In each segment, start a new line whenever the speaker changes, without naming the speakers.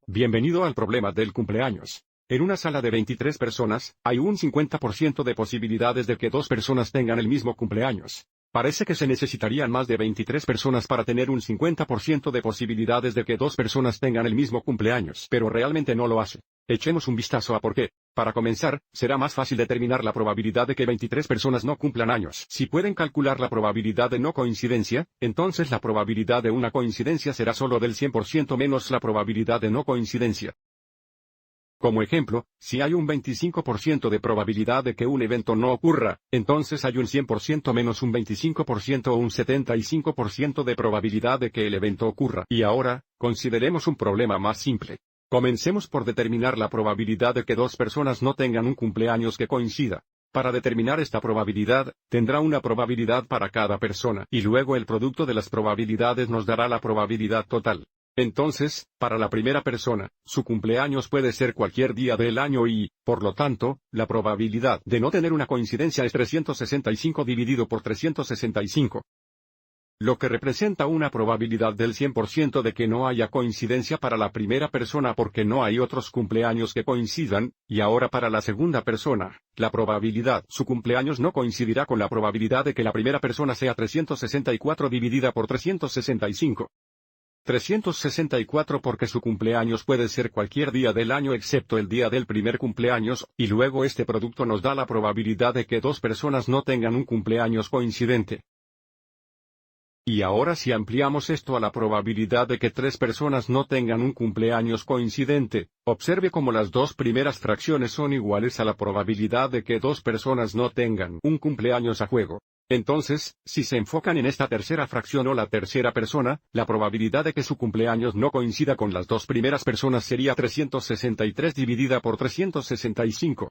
Bienvenido al problema del cumpleaños. En una sala de 23 personas, hay un 50% de posibilidades de que dos personas tengan el mismo cumpleaños. Parece que se necesitarían más de 23 personas para tener un 50% de posibilidades de que dos personas tengan el mismo cumpleaños, pero realmente no lo hace. Echemos un vistazo a por qué. Para comenzar, será más fácil determinar la probabilidad de que 23 personas no cumplan años. Si pueden calcular la probabilidad de no coincidencia, entonces la probabilidad de una coincidencia será solo del 100% menos la probabilidad de no coincidencia. Como ejemplo, si hay un 25% de probabilidad de que un evento no ocurra, entonces hay un 100% menos un 25% o un 75% de probabilidad de que el evento ocurra. Y ahora, consideremos un problema más simple. Comencemos por determinar la probabilidad de que dos personas no tengan un cumpleaños que coincida. Para determinar esta probabilidad, tendrá una probabilidad para cada persona, y luego el producto de las probabilidades nos dará la probabilidad total. Entonces, para la primera persona, su cumpleaños puede ser cualquier día del año y, por lo tanto, la probabilidad de no tener una coincidencia es 365 dividido por 365. Lo que representa una probabilidad del 100% de que no haya coincidencia para la primera persona porque no hay otros cumpleaños que coincidan, y ahora para la segunda persona, la probabilidad su cumpleaños no coincidirá con la probabilidad de que la primera persona sea 364 dividida por 365. 364 porque su cumpleaños puede ser cualquier día del año excepto el día del primer cumpleaños, y luego este producto nos da la probabilidad de que dos personas no tengan un cumpleaños coincidente. Y ahora si ampliamos esto a la probabilidad de que tres personas no tengan un cumpleaños coincidente, observe cómo las dos primeras fracciones son iguales a la probabilidad de que dos personas no tengan un cumpleaños a juego. Entonces, si se enfocan en esta tercera fracción o la tercera persona, la probabilidad de que su cumpleaños no coincida con las dos primeras personas sería 363 dividida por 365.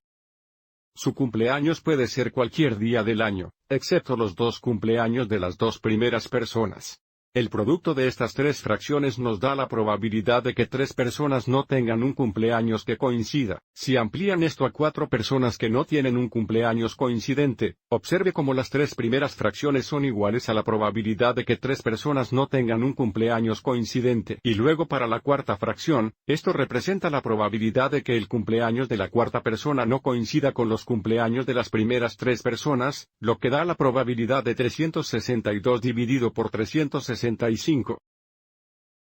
Su cumpleaños puede ser cualquier día del año, excepto los dos cumpleaños de las dos primeras personas. El producto de estas tres fracciones nos da la probabilidad de que tres personas no tengan un cumpleaños que coincida. Si amplían esto a cuatro personas que no tienen un cumpleaños coincidente, observe cómo las tres primeras fracciones son iguales a la probabilidad de que tres personas no tengan un cumpleaños coincidente. Y luego para la cuarta fracción, esto representa la probabilidad de que el cumpleaños de la cuarta persona no coincida con los cumpleaños de las primeras tres personas, lo que da la probabilidad de 362 dividido por 365.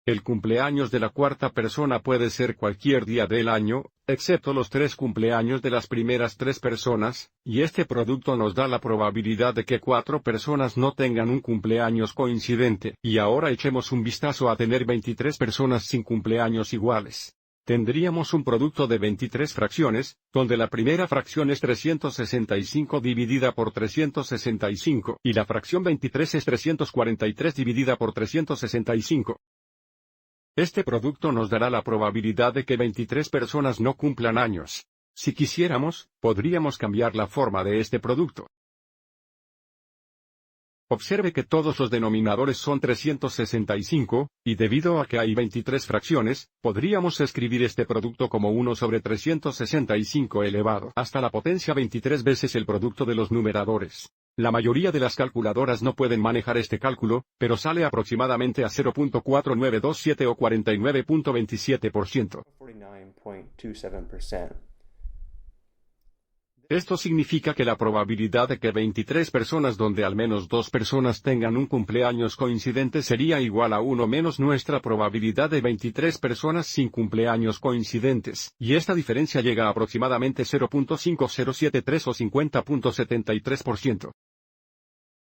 El cumpleaños de la cuarta persona puede ser cualquier día del año, excepto los tres cumpleaños de las primeras tres personas, y este producto nos da la probabilidad de que cuatro personas no tengan un cumpleaños coincidente. Y ahora echemos un vistazo a tener 23 personas sin cumpleaños iguales. Tendríamos un producto de 23 fracciones, donde la primera fracción es 365 dividida por 365, y la fracción 23 es 343 dividida por 365. Este producto nos dará la probabilidad de que 23 personas no cumplan años. Si quisiéramos, podríamos cambiar la forma de este producto. Observe que todos los denominadores son 365, y debido a que hay 23 fracciones, podríamos escribir este producto como 1 sobre 365 elevado hasta la potencia 23 veces el producto de los numeradores. La mayoría de las calculadoras no pueden manejar este cálculo, pero sale aproximadamente a 0.4927 o 49.27%. Esto significa que la probabilidad de que 23 personas donde al menos dos personas tengan un cumpleaños coincidente sería igual a 1 menos nuestra probabilidad de 23 personas sin cumpleaños coincidentes, y esta diferencia llega a aproximadamente 0.5073 o 50.73%.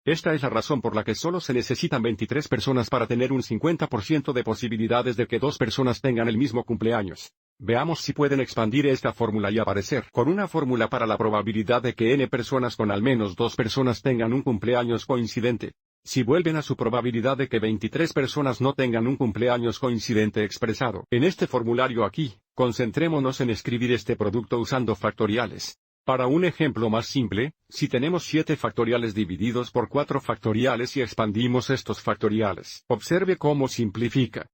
Esta es la razón por la que solo se necesitan 23 personas para tener un 50% de posibilidades de que dos personas tengan el mismo cumpleaños. Veamos si pueden expandir esta fórmula y aparecer con una fórmula para la probabilidad de que n personas con al menos dos personas tengan un cumpleaños coincidente. Si vuelven a su probabilidad de que 23 personas no tengan un cumpleaños coincidente expresado en este formulario aquí, concentrémonos en escribir este producto usando factoriales. Para un ejemplo más simple, si tenemos 7 factoriales divididos por 4 factoriales y expandimos estos factoriales, observe cómo simplifica.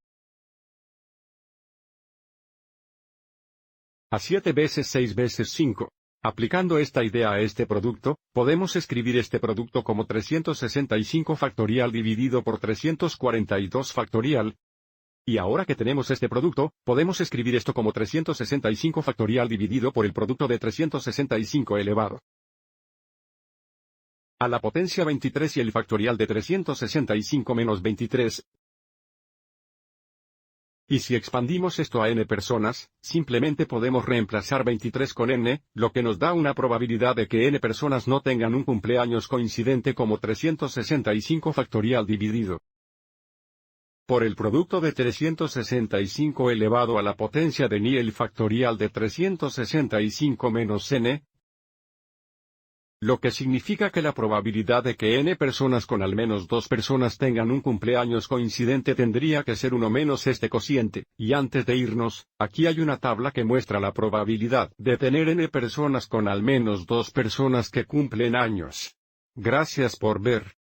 A 7 veces 6 veces 5. Aplicando esta idea a este producto, podemos escribir este producto como 365 factorial dividido por 342 factorial, Y ahora que tenemos este producto, podemos escribir esto como 365 factorial dividido por el producto de 365 elevado a la potencia 23 y el factorial de 365 menos 23. Y si expandimos esto a n personas, simplemente podemos reemplazar 23 con n, lo que nos da una probabilidad de que n personas no tengan un cumpleaños coincidente como 365 factorial dividido por el producto de 365 elevado a la potencia de ni el factorial de 365 menos n, lo que significa que la probabilidad de que n personas con al menos 2 personas tengan un cumpleaños coincidente tendría que ser 1 menos este cociente, y antes de irnos, aquí hay una tabla que muestra la probabilidad de tener n personas con al menos 2 personas que cumplen años. Gracias por ver.